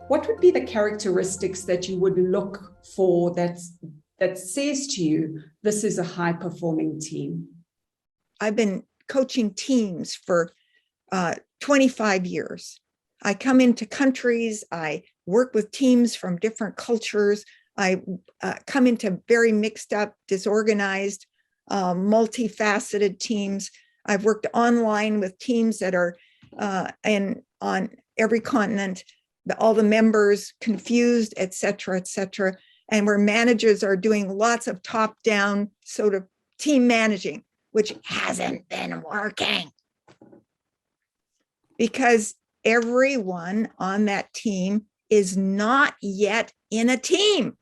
What would be the characteristics that you would look for that says to you, this is a high-performing team? I've been coaching teams for 25 years. I come into countries, I work with teams from different cultures. I come into very mixed up, disorganized, multifaceted teams. I've worked online with teams that are on every continent, all the members confused, et cetera, and where managers are doing lots of top-down sort of team managing, which hasn't been working. Because everyone on that team is not yet in a team.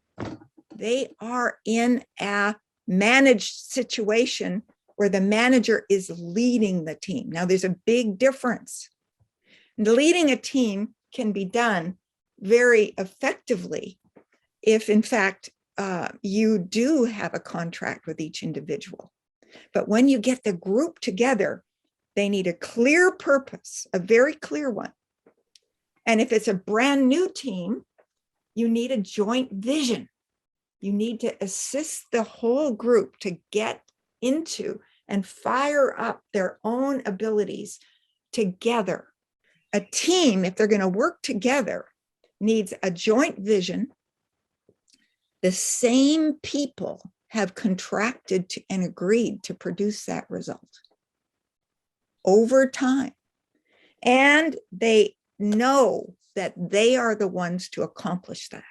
They are in a managed situation where the manager is leading the team. Now, there's a big difference. Leading a team can be done very effectively if, in fact, you do have a contract with each individual. But when you get the group together, they need a clear purpose, a very clear one. And if it's a brand new team, you need a joint vision. You need to assist the whole group to get into and fire up their own abilities together. A team, if they're going to work together, needs a joint vision. The same people have contracted to and agreed to produce that result over time. And they know that they are the ones to accomplish that.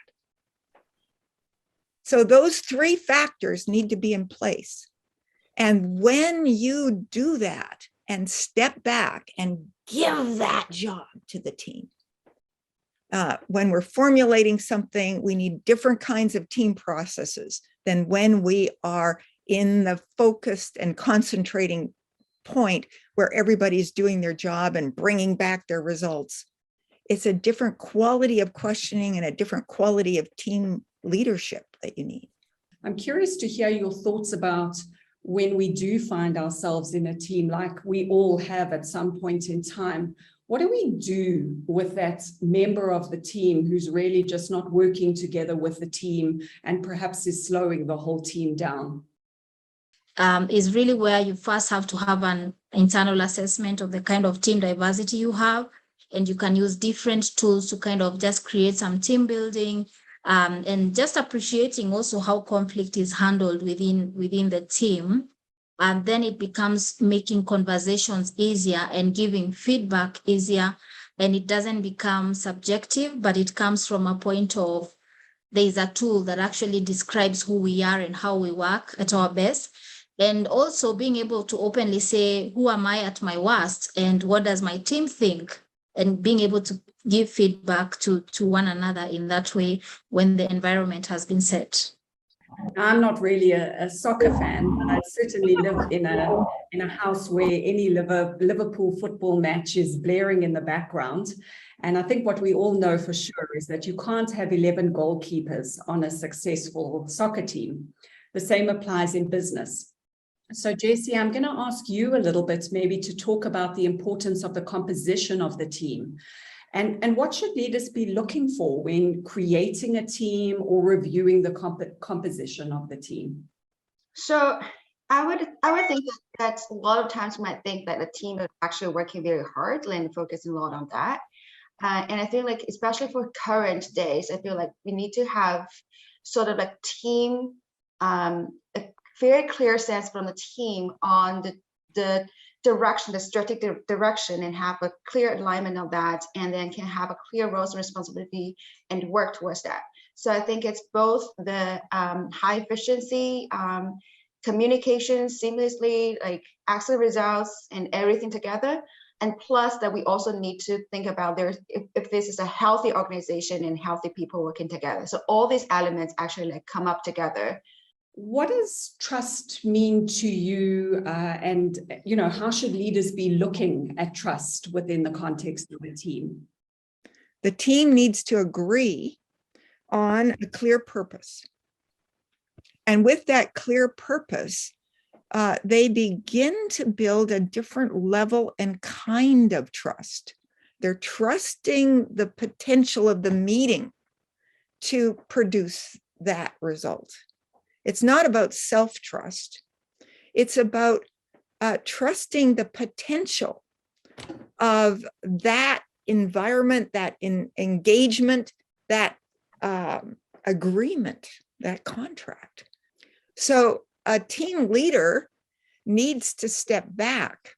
So those three factors need to be in place. And when you do that and step back and give that job to the team, when we're formulating something, we need different kinds of team processes than when we are in the focused and concentrating point where everybody's doing their job and bringing back their results. It's a different quality of questioning and a different quality of team leadership that you need. I'm curious to hear your thoughts about when we do find ourselves in a team like we all have at some point in time. What do we do with that member of the team who's really just not working together with the team and perhaps is slowing the whole team down? Is really where you first have to have an internal assessment of the kind of team diversity you have, and you can use different tools to kind of just create some team building, and just appreciating also how conflict is handled within the team. And then it becomes making conversations easier and giving feedback easier, and it doesn't become subjective, but it comes from a point of there is a tool that actually describes who we are and how we work at our best. And also being able to openly say, who am I at my worst and what does my team think? And being able to give feedback to one another in that way when the environment has been set. I'm not really a soccer fan, but I certainly live in a house where any Liverpool football match is blaring in the background. And I think what we all know for sure is that you can't have 11 goalkeepers on a successful soccer team. The same applies in business. So Jessie, I'm going to ask you a little bit maybe to talk about the importance of the composition of the team. And what should leaders be looking for when creating a team or reviewing the composition of the team? So I would think that a lot of times you might think that a team is actually working very hard and focusing a lot on that. And I feel like, especially for current days, I feel like we need to have sort of a team, a very clear sense from the team on the direction, the strategic direction, and have a clear alignment of that, and then can have a clear roles and responsibility and work towards that. So I think it's both the high efficiency, communication seamlessly, like excellent results and everything together. And plus that we also need to think about if this is a healthy organization and healthy people working together. So all these elements actually like come up together. What does trust mean to you, and how should leaders be looking at trust within the context of a team? The team needs to agree on a clear purpose. And with that clear purpose, they begin to build a different level and kind of trust. They're trusting the potential of the meeting to produce that result. It's not about self-trust. It's about trusting the potential of that environment, that engagement, that agreement, that contract. So a team leader needs to step back.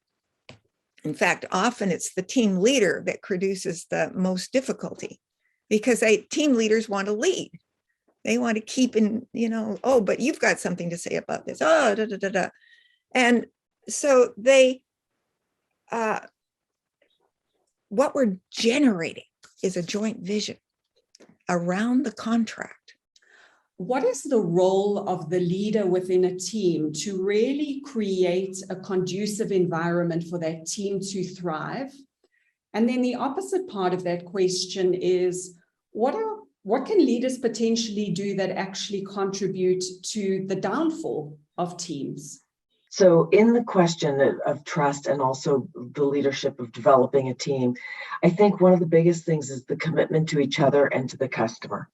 In fact, often it's the team leader that produces the most difficulty, because team leaders want to lead. They want to keep in, oh, but you've got something to say about this. Oh, da, da, da, da. And so what we're generating is a joint vision around the contract. What is the role of the leader within a team to really create a conducive environment for that team to thrive? And then the opposite part of that question is, what can leaders potentially do that actually contribute to the downfall of teams? So in the question of trust and also the leadership of developing a team, I think one of the biggest things is the commitment to each other and to the customer.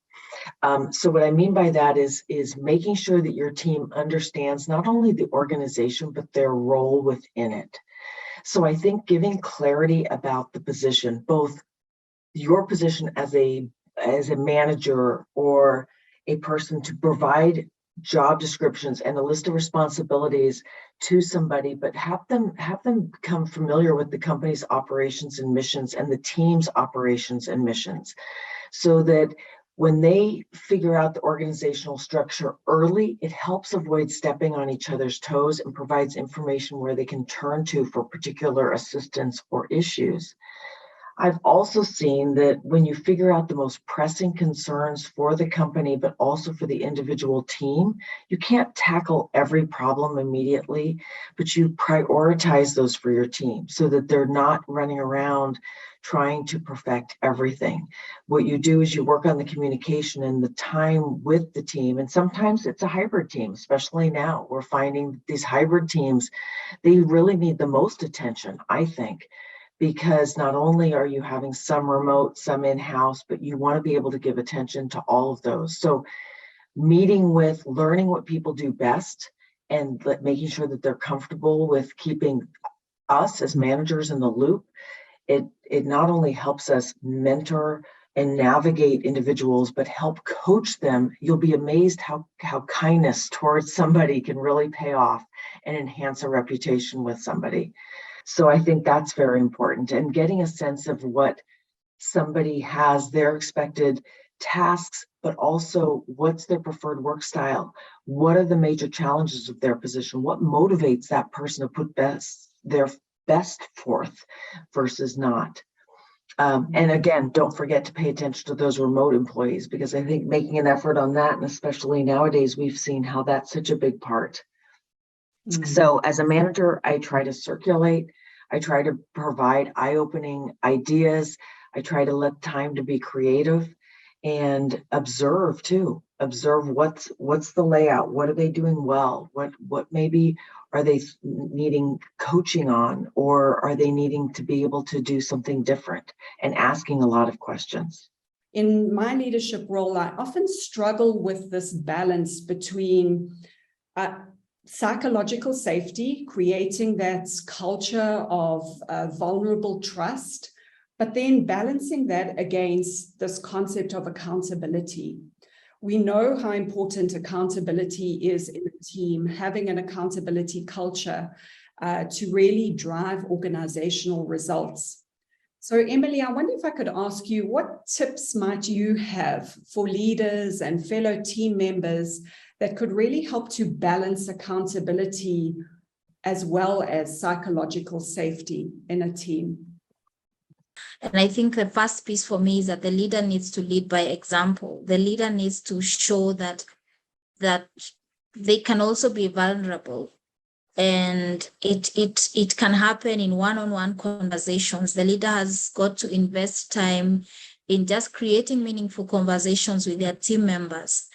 So what I mean by that is making sure that your team understands not only the organization, but their role within it. So I think giving clarity about the position, both your position as a manager or a person to provide job descriptions and a list of responsibilities to somebody, but have them become familiar with the company's operations and missions and the team's operations and missions, so that when they figure out the organizational structure early, it helps avoid stepping on each other's toes and provides information where they can turn to for particular assistance or issues. I've also seen that when you figure out the most pressing concerns for the company, but also for the individual team, you can't tackle every problem immediately, but you prioritize those for your team so that they're not running around trying to perfect everything. What you do is you work on the communication and the time with the team. And sometimes it's a hybrid team, especially now. We're finding these hybrid teams, they really need the most attention, I think, because not only are you having some remote, some in-house, but you want to be able to give attention to all of those. So meeting with, learning what people do best and making sure that they're comfortable with keeping us as managers in the loop. It not only helps us mentor and navigate individuals, but help coach them. You'll be amazed how kindness towards somebody can really pay off and enhance a reputation with somebody. So I think that's very important. And getting a sense of what somebody has, their expected tasks, but also what's their preferred work style? What are the major challenges of their position? What motivates that person to put their best forth versus not? And again, don't forget to pay attention to those remote employees, because I think making an effort on that, and especially nowadays, we've seen how that's such a big part. Mm-hmm. So as a manager, I try to circulate, I try to provide eye-opening ideas, I try to let time to be creative and observe too. Observe what's the layout, what are they doing well, what maybe are they needing coaching on, or are they needing to be able to do something different, and asking a lot of questions. In my leadership role, I often struggle with this balance between psychological safety, creating that culture of vulnerable trust, but then balancing that against this concept of accountability. We know how important accountability is in a team, having an accountability culture to really drive organizational results. So Emily, I wonder if I could ask you, what tips might you have for leaders and fellow team members that could really help to balance accountability as well as psychological safety in a team? And I think the first piece for me is that the leader needs to lead by example. The leader needs to show that they can also be vulnerable. And it can happen in one-on-one conversations. The leader has got to invest time in just creating meaningful conversations with their team members,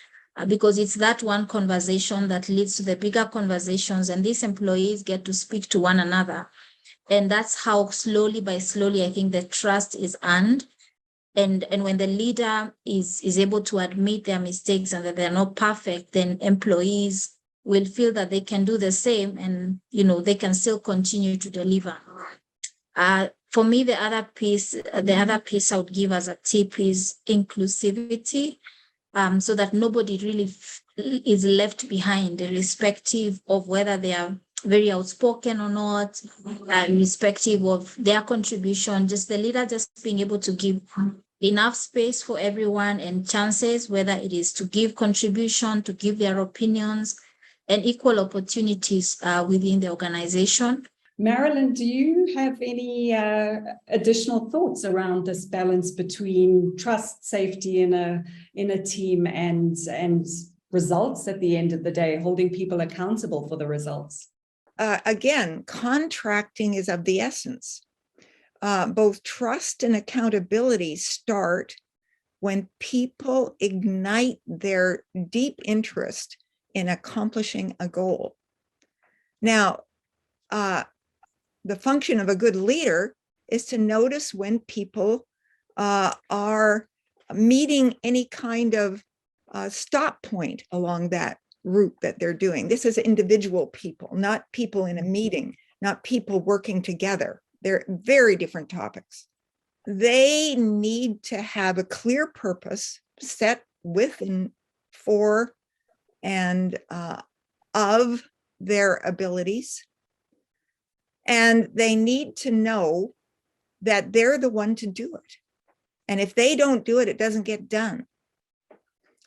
because it's that one conversation that leads to the bigger conversations, and these employees get to speak to one another. And that's how slowly by slowly, I think the trust is earned. And when the leader is able to admit their mistakes and that they're not perfect, then employees will feel that they can do the same, and they can still continue to deliver. For me, the other piece I would give as a tip is inclusivity, so that nobody really is left behind, irrespective of whether they are very outspoken or not, irrespective of their contribution. Just the leader just being able to give enough space for everyone and chances, whether it is to give contribution, to give their opinions, and equal opportunities within the organization. Marilyn, do you have any additional thoughts around this balance between trust, safety in a team and results at the end of the day, holding people accountable for the results? Again, contracting is of the essence. Both trust and accountability start when people ignite their deep interest in accomplishing a goal. Now, the function of a good leader is to notice when people are meeting any kind of stop point along that route that they're doing. This is individual people, not people in a meeting, not people working together. They're very different topics. They need to have a clear purpose set with and for and of their abilities. And they need to know that they're the one to do it. And if they don't do it, it doesn't get done.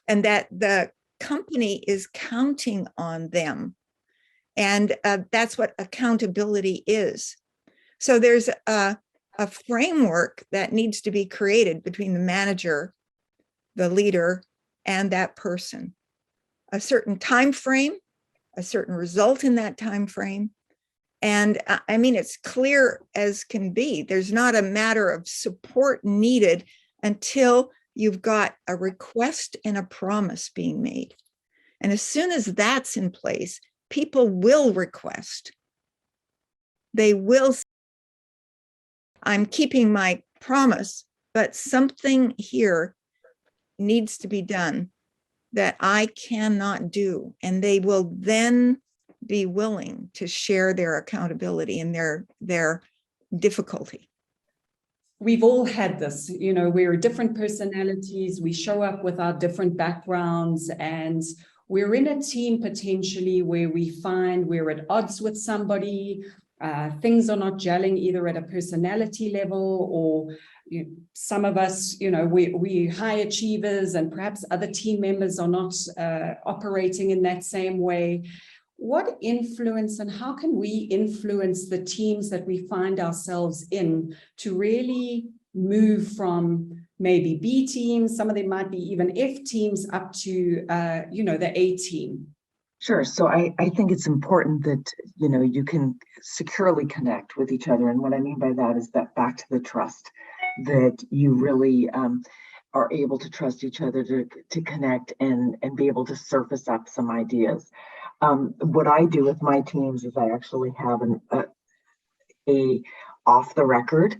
And that the company is counting on them. And that's what accountability is. So there's a framework that needs to be created between the manager, the leader, and that person. A certain time frame, a certain result in that time frame. And I mean, it's clear as can be. There's not a matter of support needed until you've got a request and a promise being made. And as soon as that's in place, people will request. They will say, I'm keeping my promise, but something here needs to be done that I cannot do. And they will then be willing to share their accountability and their difficulty. We've all had this, we're different personalities, we show up with our different backgrounds, and we're in a team potentially where we find we're at odds with somebody, things are not gelling either at a personality level, or some of us, we high achievers and perhaps other team members are not operating in that same way. What influence and how can we influence the teams that we find ourselves in to really move from maybe B teams, some of them might be even F teams, up to, the A team? Sure. So I think it's important that, you can securely connect with each other. And what I mean by that is that back to the trust, that you really are able to trust each other to connect and be able to surface up some ideas. What I do with my teams is I actually have a off the record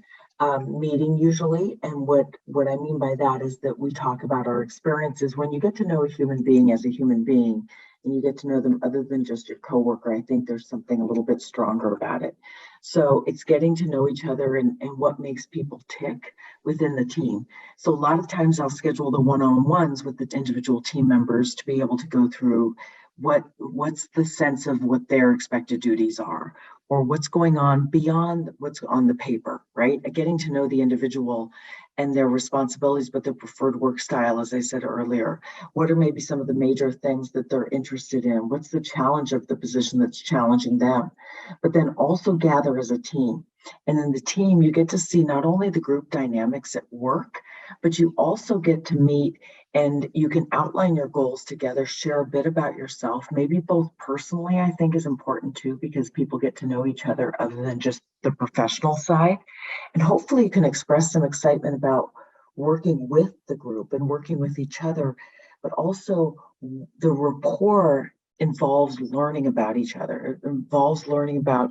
meeting usually. And what I mean by that is that we talk about our experiences. When you get to know a human being as a human being, and you get to know them other than just your coworker, I think there's something a little bit stronger about it. So it's getting to know each other and what makes people tick within the team. So a lot of times I'll schedule the one-on-ones with the individual team members to be able to go through what's the sense of what their expected duties are, or what's going on beyond what's on the paper, right? Getting to know the individual and their responsibilities, but their preferred work style, as I said earlier. What are maybe some of the major things that they're interested in? What's the challenge of the position that's challenging them? But then also gather as a team. And in the team, you get to see not only the group dynamics at work, but you also get to meet and you can outline your goals together, share a bit about yourself, maybe both personally, I think is important too, because people get to know each other other than just the professional side. And hopefully you can express some excitement about working with the group and working with each other, but also the rapport involves learning about each other. It involves learning about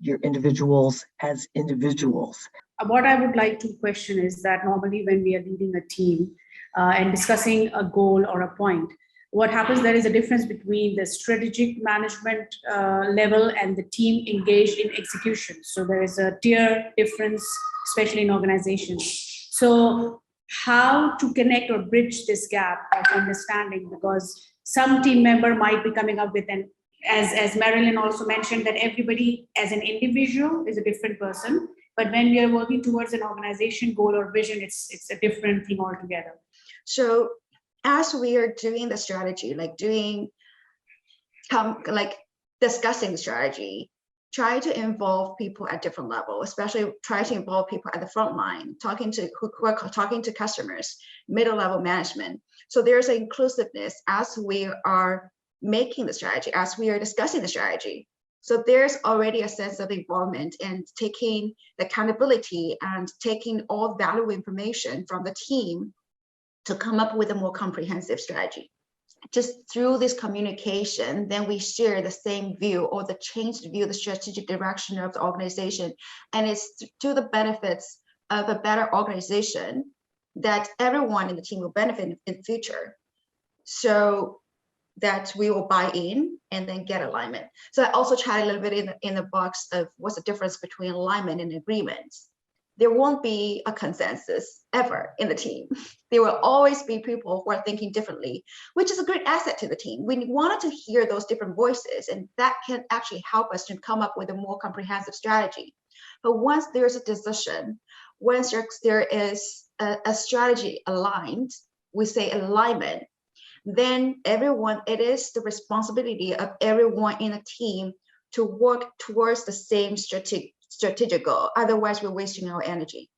your individuals as individuals. What I would like to question is that normally when we are leading a team and discussing a goal or a point, what happens, there is a difference between the strategic management level and the team engaged in execution. So there is a tier difference, especially in organizations. So how to connect or bridge this gap of understanding, because some team member might be coming up with an, as Marilyn also mentioned, that everybody as an individual is a different person. But when we are working towards an organization goal or vision, it's a different thing altogether. So as we are doing the strategy, like discussing the strategy, try to involve people at different levels, especially try to involve people at the front line, talking to customers, middle level management. So there's an inclusiveness as we are making the strategy, as we are discussing the strategy. So there's already a sense of involvement and taking the accountability and taking all valuable information from the team to come up with a more comprehensive strategy. Just through this communication, then we share the same view or the changed view, the strategic direction of the organization. And it's to the benefits of a better organization that everyone in the team will benefit in the future. So that we will buy in and then get alignment. So I also tried a little bit in the box of what's the difference between alignment and agreement. There won't be a consensus ever in the team. There will always be people who are thinking differently, which is a great asset to the team. We wanted to hear those different voices, and that can actually help us to come up with a more comprehensive strategy. But once there's a decision, once there is a strategy aligned, we say alignment, then it is the responsibility of everyone in a team to work towards the same strategic goal. Otherwise, we're wasting our energy.